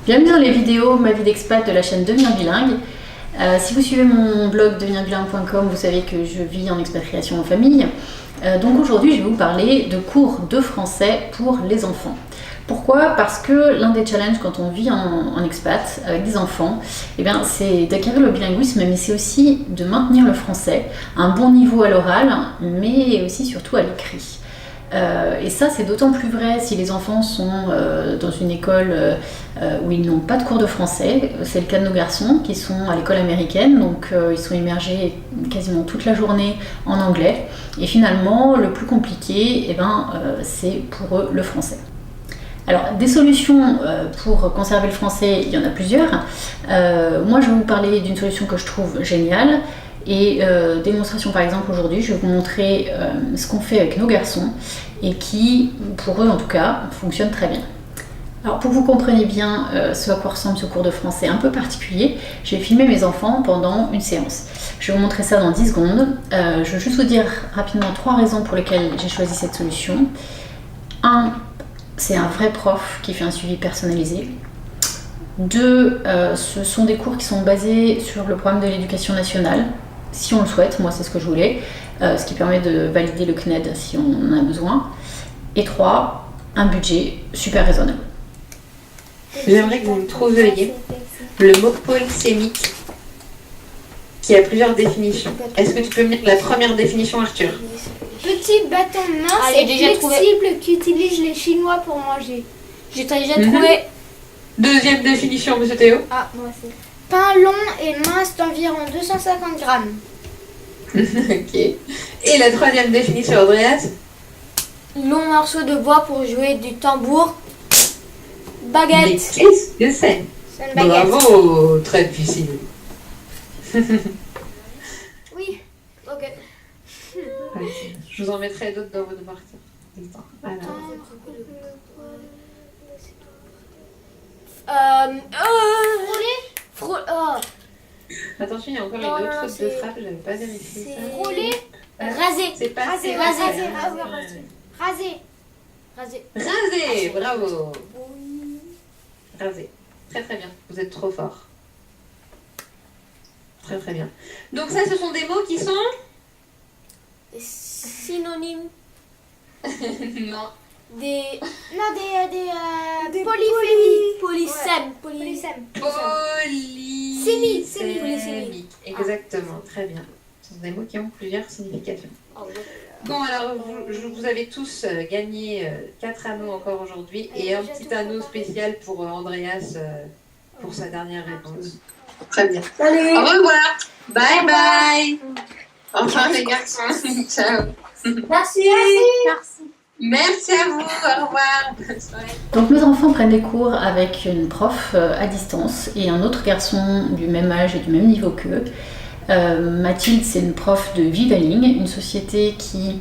Bienvenue dans les vidéos Ma vie d'expat de la chaîne Devenir bilingue. Si vous suivez mon blog devenirbilingue.com, vous savez que je vis en expatriation en famille. Donc aujourd'hui, je vais vous parler de cours de français pour les enfants. Pourquoi ? Parce que l'un des challenges quand on vit en expat avec des enfants, c'est d'acquérir le bilinguisme, mais c'est aussi de maintenir le français à un bon niveau à l'oral, mais aussi surtout à l'écrit. Et ça, c'est d'autant plus vrai si les enfants sont dans une école où ils n'ont pas de cours de français. C'est le cas de nos garçons qui sont à l'école américaine, donc ils sont immergés quasiment toute la journée en anglais. Et finalement, le plus compliqué, c'est pour eux le français. Alors, des solutions pour conserver le français, il y en a plusieurs. Moi, je vais vous parler d'une solution que je trouve géniale. Et démonstration par exemple aujourd'hui, je vais vous montrer ce qu'on fait avec nos garçons et qui, pour eux en tout cas, fonctionne très bien. Alors pour que vous compreniez bien ce à quoi ressemble ce cours de français un peu particulier, je vais filmer mes enfants pendant une séance. Je vais vous montrer ça dans 10 secondes. Je vais juste vous dire rapidement 3 raisons pour lesquelles j'ai choisi cette solution. 1, c'est un vrai prof qui fait un suivi personnalisé. 2, ce sont des cours qui sont basés sur le programme de l'éducation nationale. Si on le souhaite, moi c'est ce que je voulais, ce qui permet de valider le CNED si on en a besoin. Et 3, un budget super raisonnable. J'aimerais que vous me trouviez le mot polysémique qui a plusieurs définitions. Est-ce que tu peux me dire la première définition, Arthur ? Petit bâton mince et flexible qu'utilisent les Chinois pour manger. J'ai déjà trouvé. Deuxième définition, monsieur Théo. Ah, moi c'est. Pain long et mince d'environ 250 grammes. Ok. Et la troisième définition, Andreas ? Long morceau de bois pour jouer du tambour. Baguette. Mais qu'est-ce que c'est ? C'est une baguette. Bravo, très difficile. Oui, ok. Je vous en mettrai d'autres dans votre devoir. Attention, il y a encore une autre faute de frappe, j'avais pas vérifié ça. Rouler, Raser. C'est pas raser, Raser, bravo. Raser. Très très bien, vous êtes trop fort. Très très bien. Donc ça, ce sont des mots qui sont Synonyme. Non. Des polyphémies. Polysèmes. Polysème. Polysémique. Exactement, très bien. Ce sont des mots qui ont plusieurs significations. Bon, alors, vous avez tous gagné 4 anneaux encore aujourd'hui et un petit anneau spécial pour Andreas pour sa dernière réponse. Très bien. Salut. Au revoir. Bye bye. Au revoir les garçons. Ciao. Merci. Merci à vous. Au revoir. Bonne soirée. Donc mes enfants prennent des cours avec une prof à distance et un autre garçon du même âge et du même niveau qu'eux. Mathilde, c'est une prof de Vivaling, une société qui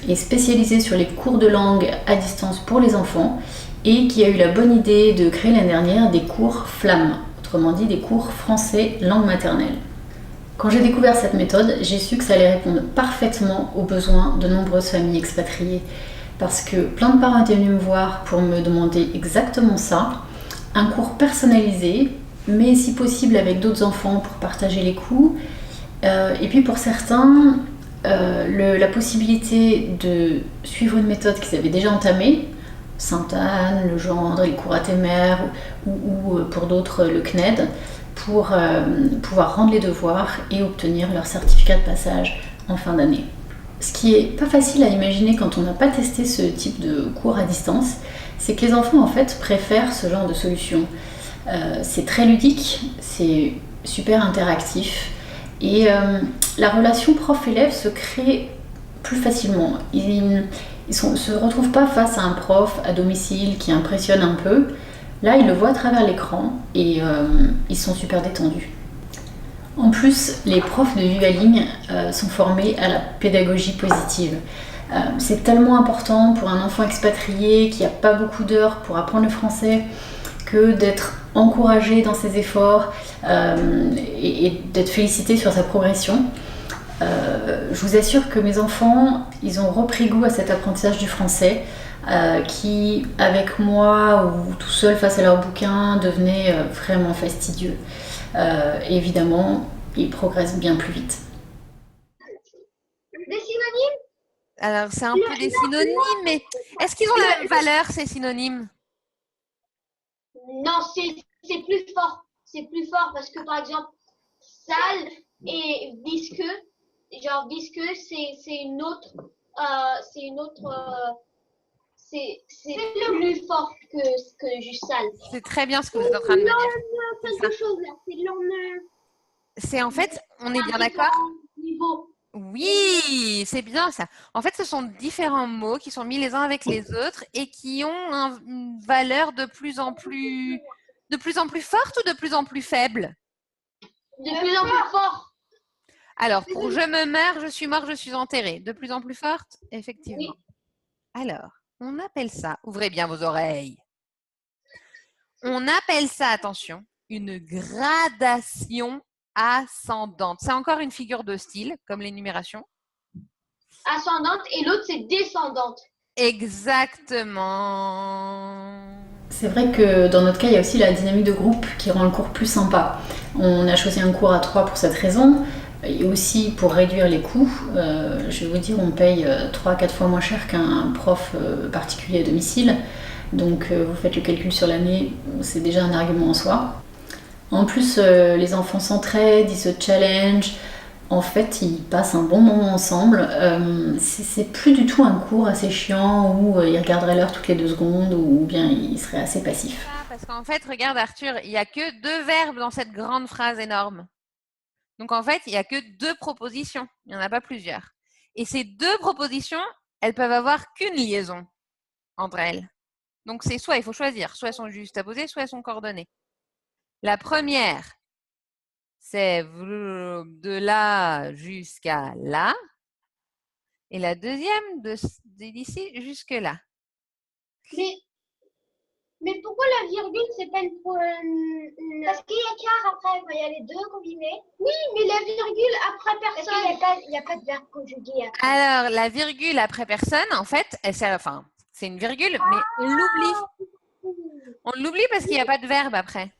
est spécialisée sur les cours de langue à distance pour les enfants et qui a eu la bonne idée de créer l'année dernière des cours FLAM, autrement dit des cours français langue maternelle. Quand j'ai découvert cette méthode, j'ai su que ça allait répondre parfaitement aux besoins de nombreuses familles expatriées. Parce que plein de parents étaient venus me voir pour me demander exactement ça, un cours personnalisé, mais si possible avec d'autres enfants pour partager les coûts. Et puis pour certains, la possibilité de suivre une méthode qu'ils avaient déjà entamée, Sainte-Anne, le gendre, les cours ATMR ou pour d'autres le CNED, pour pouvoir rendre les devoirs et obtenir leur certificat de passage en fin d'année. Ce qui est pas facile à imaginer quand on n'a pas testé ce type de cours à distance, c'est que les enfants en fait préfèrent ce genre de solution. C'est très ludique, c'est super interactif et la relation prof-élève se crée plus facilement. Ils se retrouvent pas face à un prof à domicile qui impressionne un peu. Là, ils le voient à travers l'écran et ils sont super détendus. En plus, les profs de Vivaling sont formés à la pédagogie positive. C'est tellement important pour un enfant expatrié qui n'a pas beaucoup d'heures pour apprendre le français que d'être encouragé dans ses efforts et d'être félicité sur sa progression. Je vous assure que mes enfants, ils ont repris goût à cet apprentissage du français qui, avec moi ou tout seul face à leur bouquin, devenaient vraiment fastidieux. Évidemment, ils progressent bien plus vite. Des synonymes? Alors, c'est un peu des synonymes, mais est-ce qu'ils ont la même valeur, ces synonymes? Non, c'est plus fort. C'est plus fort parce que par exemple, sale et visqueux, genre visqueux, c'est une autre, c'est plus fort que juste sale. C'est très bien ce que vous êtes en train de me dire. Quelque chose là, c'est l'homme. C'est en fait, on est bien d'accord? Niveau. Oui, c'est bien ça. En fait, ce sont différents mots qui sont mis les uns avec les autres et qui ont une valeur de plus en plus forte ou de plus en plus faible? De plus en plus fort. Alors, pour je me meurs, je suis mort, je suis enterré. De plus en plus forte? Effectivement. Oui. Alors, on appelle ça, ouvrez bien vos oreilles. On appelle ça, attention, une gradation ascendante. C'est encore une figure de style, comme l'énumération. Ascendante et l'autre c'est descendante. Exactement. C'est vrai que dans notre cas, il y a aussi la dynamique de groupe qui rend le cours plus sympa. On a choisi un cours à 3 pour cette raison, et aussi pour réduire les coûts. Je vais vous dire, on paye 3-4 fois moins cher qu'un prof particulier à domicile. Donc vous faites le calcul sur l'année, c'est déjà un argument en soi. En plus, les enfants s'entraident, ils se challengent. En fait, ils passent un bon moment ensemble. C'est plus du tout un cours assez chiant où ils regarderaient l'heure toutes les 2 secondes ou bien ils seraient assez passifs. Parce qu'en fait, regarde Arthur, il n'y a que 2 verbes dans cette grande phrase énorme. Donc en fait, il n'y a que 2 propositions. Il n'y en a pas plusieurs. Et ces 2 propositions, elles peuvent avoir qu'une liaison entre elles. Donc c'est soit il faut choisir, soit elles sont juxtaposées, soit elles sont coordonnées. La première, c'est de là jusqu'à là. Et la deuxième, d'ici jusque là. Mais pourquoi la virgule, c'est pas une... Parce qu'il y a car après, il y a les deux combinés. Oui, mais la virgule après personne. Parce qu'il n'y a pas de verbe conjugué après. Alors, la virgule après personne, en fait, elle sert, enfin, c'est une virgule, mais on l'oublie. On l'oublie parce qu'il n'y a pas de verbe après.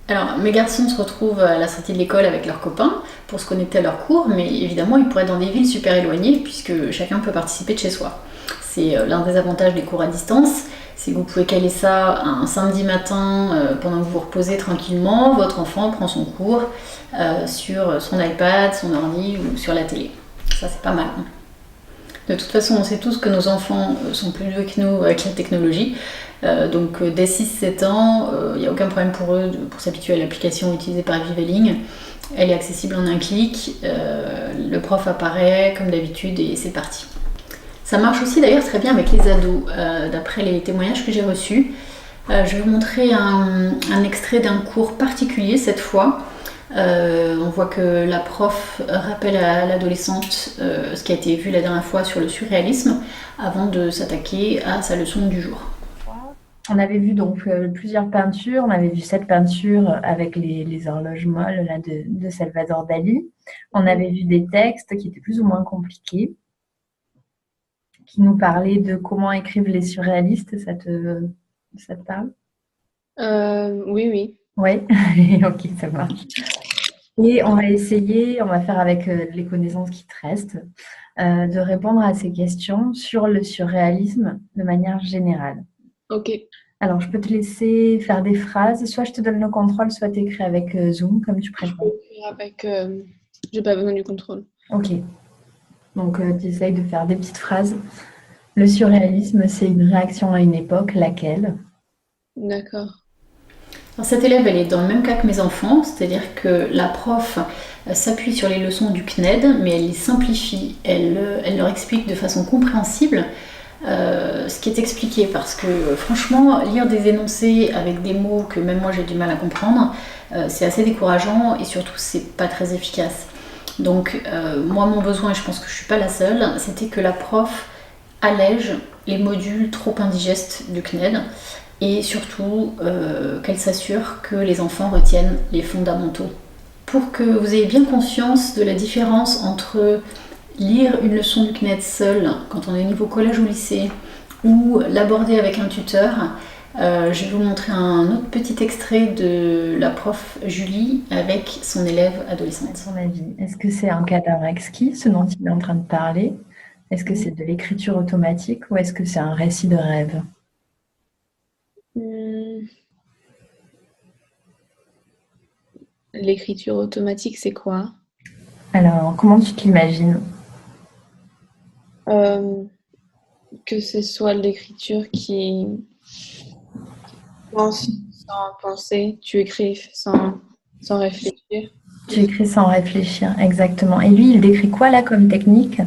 Alors, mes garçons se retrouvent à la sortie de l'école avec leurs copains pour se connecter à leurs cours, mais évidemment, ils pourraient être dans des villes super éloignées puisque chacun peut participer de chez soi. C'est l'un des avantages des cours à distance, c'est que vous pouvez caler ça un samedi matin pendant que vous vous reposez tranquillement, votre enfant prend son cours sur son iPad, son ordi ou sur la télé. Ça, c'est pas mal. De toute façon, on sait tous que nos enfants sont plus vieux que nous avec la technologie. Donc dès 6-7 ans, il n'y a aucun problème pour eux pour s'habituer à l'application utilisée par Vivaling. Elle est accessible en un clic, le prof apparaît comme d'habitude et c'est parti. Ça marche aussi d'ailleurs très bien avec les ados, d'après les témoignages que j'ai reçus. Je vais vous montrer un extrait d'un cours particulier cette fois. On voit que la prof rappelle à l'adolescente ce qui a été vu la dernière fois sur le surréalisme avant de s'attaquer à sa leçon du jour. On avait vu donc plusieurs peintures. On avait vu cette peinture avec les horloges molles là, de Salvador Dali. On avait vu des textes qui étaient plus ou moins compliqués, qui nous parlaient de comment écrivent les surréalistes. Ça te parle? Oui. Oui, ok, ça marche. Et on va faire avec les connaissances qui te restent, de répondre à ces questions sur le surréalisme de manière générale. Ok. Alors, je peux te laisser faire des phrases. Soit je te donne le contrôle, soit tu écris avec Zoom, comme tu préfères. Je peux écrire avec... j'ai pas besoin du contrôle. Ok. Donc, tu essayes de faire des petites phrases. Le surréalisme, c'est une réaction à une époque, laquelle? D'accord. Alors, cette élève, elle est dans le même cas que mes enfants, c'est-à-dire que la prof s'appuie sur les leçons du CNED, mais elle les simplifie. Elle leur explique de façon compréhensible ce qui est expliqué, parce que franchement, lire des énoncés avec des mots que même moi j'ai du mal à comprendre, c'est assez décourageant et surtout c'est pas très efficace. Donc moi mon besoin, et je pense que je suis pas la seule, c'était que la prof allège les modules trop indigestes du CNED et surtout qu'elle s'assure que les enfants retiennent les fondamentaux. Pour que vous ayez bien conscience de la différence entre lire une leçon du CNED seule quand on est au niveau collège ou lycée ou l'aborder avec un tuteur. Je vais vous montrer un autre petit extrait de la prof Julie avec son élève À adolescente. ton avis, est-ce que c'est un cadavre exquis, ce dont il est en train de parler? Est-ce que c'est de l'écriture automatique ou est-ce que c'est un récit de rêve? Hmm. L'écriture automatique, c'est quoi? Alors, comment tu te l'imagines? Que ce soit l'écriture qui pense sans penser, tu écris sans réfléchir. Tu écris sans réfléchir, exactement. Et lui, il décrit quoi là comme technique?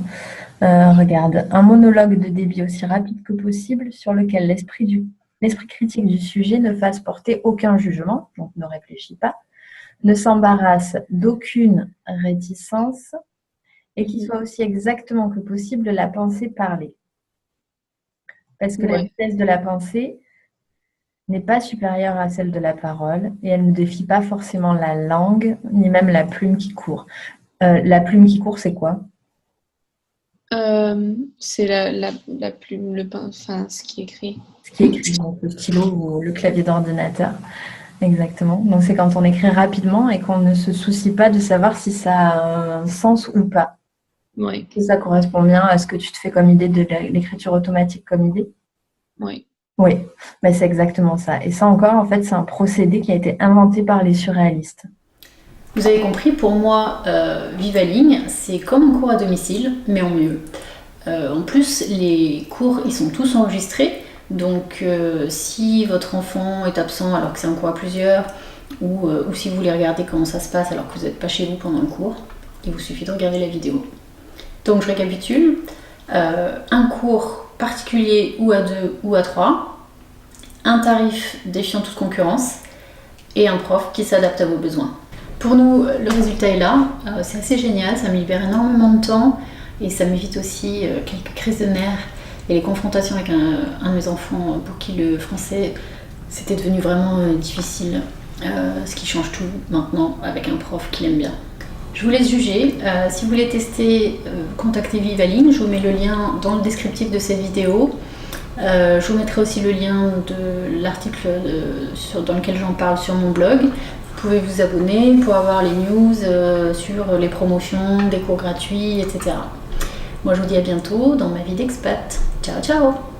Regarde, un monologue de débit aussi rapide que possible sur lequel l'esprit critique du sujet ne fasse porter aucun jugement, donc ne réfléchit pas, ne s'embarrasse d'aucune réticence et qui soit aussi exactement que possible la pensée parlée. Parce que la Ouais. vitesse de la pensée n'est pas supérieure à celle de la parole et elle ne défie pas forcément la langue ni même la plume qui court. La plume qui court, c'est quoi? C'est la plume, le pain, enfin, ce qui écrit. Ce qui est écrit, donc le stylo ou le clavier d'ordinateur. Exactement. Donc c'est quand on écrit rapidement et qu'on ne se soucie pas de savoir si ça a un sens ou pas. Oui, Et ça correspond bien à ce que tu te fais comme idée de l'écriture automatique comme idée? oui. Oui, ben, c'est exactement ça. Et ça encore, en fait, c'est un procédé qui a été inventé par les surréalistes. Vous avez compris, pour moi, Vivaling, c'est comme un cours à domicile, mais en mieux. En plus, les cours, ils sont tous enregistrés. Donc, si votre enfant est absent alors que c'est un cours à plusieurs, ou si vous voulez regarder comment ça se passe alors que vous n'êtes pas chez vous pendant le cours, il vous suffit de regarder la vidéo. Donc, je récapitule. Un cours particulier ou à 2 ou à 3, un tarif défiant toute concurrence et un prof qui s'adapte à vos besoins. Pour nous, le résultat est là. C'est assez génial, ça me libère énormément de temps et ça m'évite aussi quelques crises de nerfs et les confrontations avec un de mes enfants pour qui le français c'était devenu vraiment difficile, ce qui change tout maintenant avec un prof qu'il aime bien. Je vous laisse juger. Si vous voulez tester, contactez Vivaling. Je vous mets le lien dans le descriptif de cette vidéo. Je vous mettrai aussi le lien de l'article dans lequel j'en parle sur mon blog. Vous pouvez vous abonner pour avoir les news sur les promotions, des cours gratuits, etc. Moi je vous dis à bientôt dans ma vie d'expat. Ciao ciao!